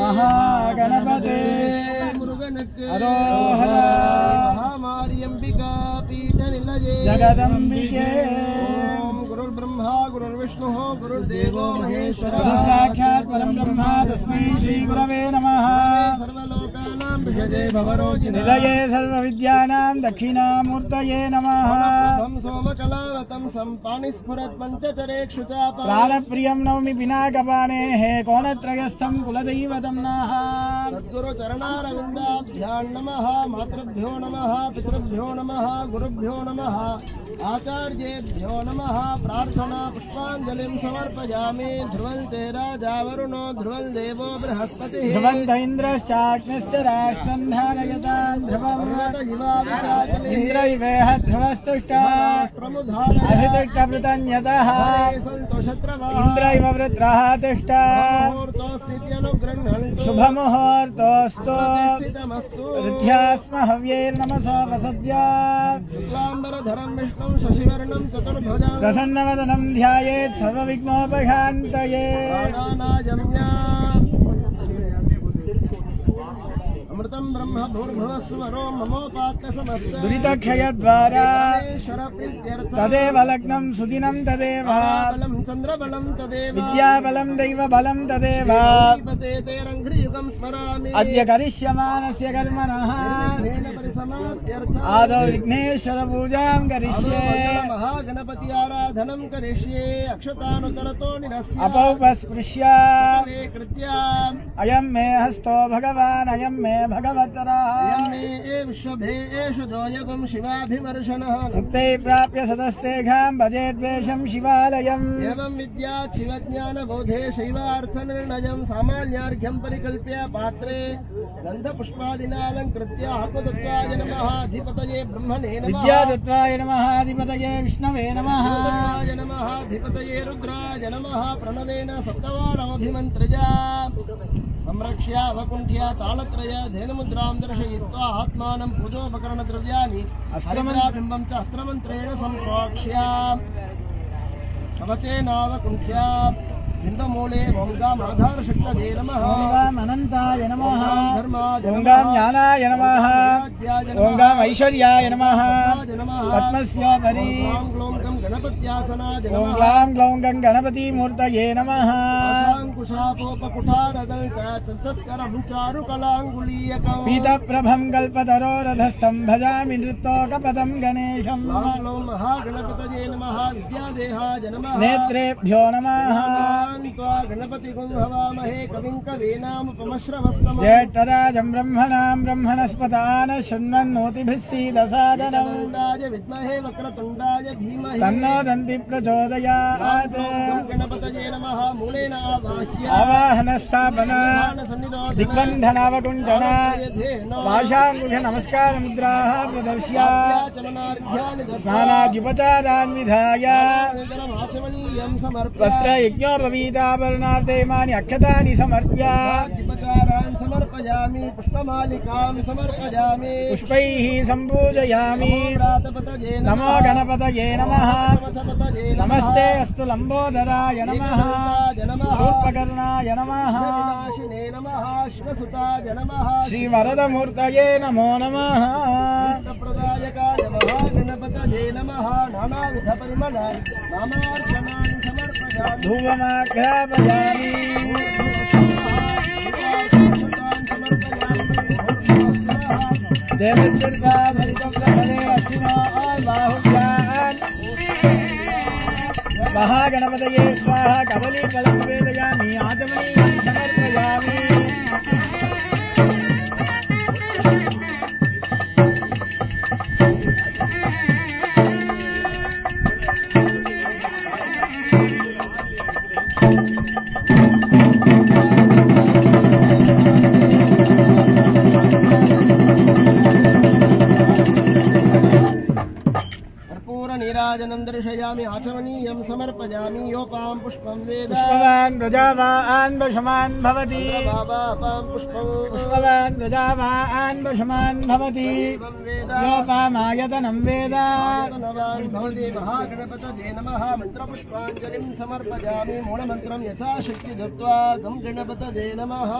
महागणपते अरोहरा महामार्यम्बिका पीठनिलये जगदम्बिके गुरुर्ब्रह्मा गुरुर्विष्णुः गुरुर्देवो महेश्वरः साक्षात् परं ब्रह्म तस्मै श्री गुरवे नमः सर्वलोकानां विषजे भवरोजिने निलये सर्वविद्यानां दक्षिणामूर्तये नमः सोमकलावतं सम्पाणिस्फुरत् पञ्चचरेक्षुचापा प्राणप्रियं नवमि पिनाकपाणेः कोणत्रयस्थं कुलदैवतं नः सद्गुरुचरणारविन्दाभ्यां नमः मातृभ्यो नमः पितृभ्यो नमः गुरुभ्यो नमः आचार्येभ्यो नमः प्रार्थना पुष्पाञ्जलिं समर्पयामि ध्रुवन्ते राजा वरुणो ध्रुवं देवो बृहस्पतिः ध्रुवन्त इन्द्रश्चाग्निश्च राष्ट्रं धारयतां ध्रुवम् इन्द्रैवेह ध्रुवस्तुष्टः अभितुष्टभृतन्यतः इन्द्रैव वृत्रः तिष्ठत् शुभमुहूर्तोऽस्तु ऋद्ध्यास्म हव्यैर्नमसोपसद्य शुक्लाम्बरधरं विष्णुं शशिवर्णं चतुर्भुजं प्रसन्नवदनं ध्यायेत् सर्वविघ्नोपशान्तये अमृतं ब्रह्म भूर्भुवस्वरो ममोपात्य समस्त दुरितक्षयद्वारा तदेव लग्नं सुदिनं तदेव बलं चन्द्रबलं तदेव विद्याबलं दैवबलं तदेव तेरङ्घ्रियुगं स्मरामि अद्य करिष्यमानस्य कर्मणः आदौ विघ्नेश्वर पूजां करिष्ये महागणपति आराधनं करिष्ये अक्षतानुतरतो निरस्य अपौपस्पृश्य अयं मे हस्तो भगवान् अयं मे भगवतरः विश्वभे एषु दोयगं शिवाभिमर्शनः मुक्ते प्राप्य सतस्तेघां भजेद्वेषं शिवालयम् एवं विद्या शिवज्ञानबोधे शैवार्थनिर्णयं सामान्यार्घ्यं परिकल्प्य पात्रे गन्धपुष्पादिनालङ्कृत्य आत्मतत्त्वाय नमः अधिपतये ब्रह्मणे नमः विद्यादत्ताय नमः अधिपतये विष्णवे नमः नमः अधिपतये रुद्राय नमः प्रणवेन सप्तवारमभिमन्त्रया संरक्ष्य अवकुण्ठ्य तालत्रय धेनुमुद्रां दर्शयित्वा आत्मानं पूजोपकरणद्रव्याणि अस्त्रमन्त्रबिम्बं च अस्त्रमन्त्रेण सम्प्रोक्ष्य कवचेनावकुण्ठ्य बिन्दमूले ओंगामाधारशक्तये नमः ओंगाम् अनन्ताय नमः धर्माय ओंगाम् ज्ञानाय नमः ओंगाम् ऐश्वर्याय नमः पद्मस्योपरि ग्लौं गं गणपत्यासनाय ओं नमः ग्लां ग्लौं गं गणपतिमूर्तये नमः कुशापोपकुठारदल्कचत्करं चारुकलाङ्गुलीयकं पीतप्रभं कल्पतरोरधस्थं भजामि नृत्तोकपदं गणेशम् ग्लौं महागणपतये नमः विद्यादेहाय नमः नेत्रेभ्यो नमः गणपतिगुं हवामहे कविं कवीनामुपमश्रवस्तमम् ज्येष्ठराजं ब्रह्मणां ब्रह्मणस्पतान् शृण्वन्नोतिभिः सीदसादनम् विद्महे वक्रतुण्डाय धीमहि तन्नो दन्ति प्रचोदयात् गणपतये नमः मूलेन आवाह्य आवाहनस्थापना दिग्बन्धनावकुण्ठना पाशाङ्कुश नमस्कारमुद्राः प्रदर्श्य स्नानाद्युपचारान् विधाय वस्त्रयज्ञोपवीताभरणार्थे इमानि अक्षतानि समर्प्य उपचारान् समर्पयामि पुष्पमालिकां समर्पयामि पुष्पैः सम्पूजयामि नमो गणपतये नमः नमस्ते अस्तु लम्बोदराय नमः शूर्पकर्णाय नमः शिवसुताय नमः श्रीवरदमूर्तये नमो नमः प्रदायकाय महागणपतये नमः नानाविधपरिमल नामार्चनानि समर्पयामि धूपमाघ्रापयामि देवस्वर्गा भरितप्रभवे अश्विनो बाहुभ्यान् महागणपतये स्वाहा कवलीफलं वेदयामि आचमनीयं समर्पयामि नीराजनं दर्शयामि आचमनीयं पञ्चम्यं समर्पयामि योपां पुष्पं वेद पुष्पवान् प्रजावान् वशमान् भवति बाबापां पुष्पं पुष्पवान् प्रजावान् वशमान् भवति एवं वेद योपामायतनं वेद आयतनवान् भवति महागणपतये नमः मन्त्रपुष्पाञ्जलिं समर्पयामि मूलमन्त्रं यथाशक्ति दत्त्वा गं गणपतये नमः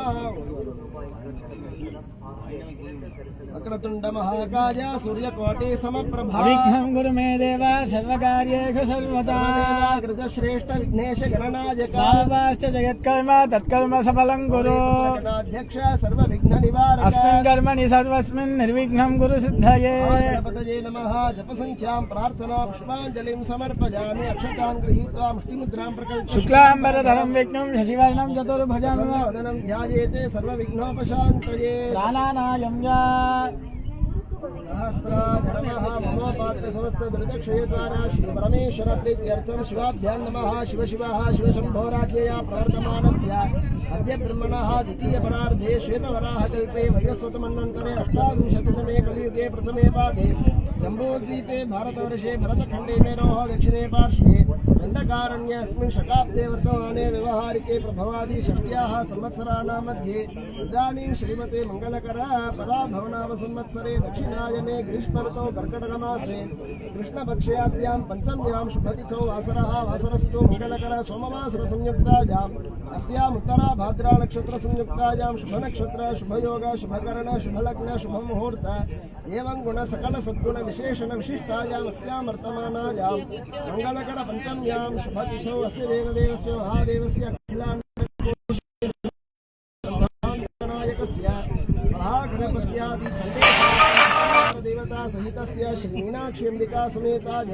वक्रतुण्ड महाकाय सूर्यकोटि समप्रभा अविघ्नं कुरु मे देव सर्वकार्येषु सर्वदा कृतश्रेष्ठ विघ्नेश गणनायक कामवाश्च जगत्कर्म तत्कर्म सफलं कुरु गणाध्यक्ष सर्वविघ्न निवारक अस्मिन् कर्मणि सर्वस्मिन् निर्विघ्नं कुरु सिद्धये गणपतये नमः जपसङ्ख्यां प्रार्थना पुष्पाञ्जलिं समर्पयामि अक्षतान् गृहीत्वा मुष्टिमुद्रां प्रकल्प्य शुक्लाम्बरधरं विष्णुं शशिवर्णं चतुर्भुजं सर्ववदनं ध्यायेते सर्वविघ्नोपशान्तये प्राणानायं सहस्राय नमः ममोपात्र समस्त दुर्दक्षयद्वारा श्री परमेश्वर प्रीत्यर्थं शिवाभ्यां नमः शिव शिवः शिवशम्भो राज्ञया प्रवर्तमानस्य अद्य ब्रह्मणः द्वितीयपरार्धे श्वेतवराहकल्पे वैवस्वतमन्वन्तरे अष्टाविंशतितमे कलियुगे प्रथमे पादे जम्बूद्वीपे भारतवर्षे भरतखण्डे मेरोः दक्षिणे पार्श्वे दण्डकारण्यस्मिन् शताब्दे वर्तमाने व्यवहारिके प्रभवादि षष्ट्याः संवत्सराणां मध्ये इदानीं श्रीमते मङ्गलकर पराभवनाम संवत्सरे दक्षिणायने ग्रीष्मऋतौ कर्कटकमासे कृष्णपक्षयाद्यां पञ्चम्यां शुभतिथौ वासरः वासरस्तु मङ्गलकर सोमवासरसंयुक्तायाम् अस्याम् उत्तराभाद्रा नक्षत्रसंयुक्तायां शुभनक्षत्र शुभयोग शुभकर्ण शुभलग्न शुभमुहूर्त एवं गुणसकलसद्गुणविशेषणविशिष्टायाम् अस्यां वर्तमानायां मङ्गलकर पञ्चम्यां शुभतिथौ अस्य देवदेवस्य महादेवस्य अखिलाण्डनायकस्य महागणपत्यादि देवता सहितस्य श्री मीनाक्षी अम्बिका समेताय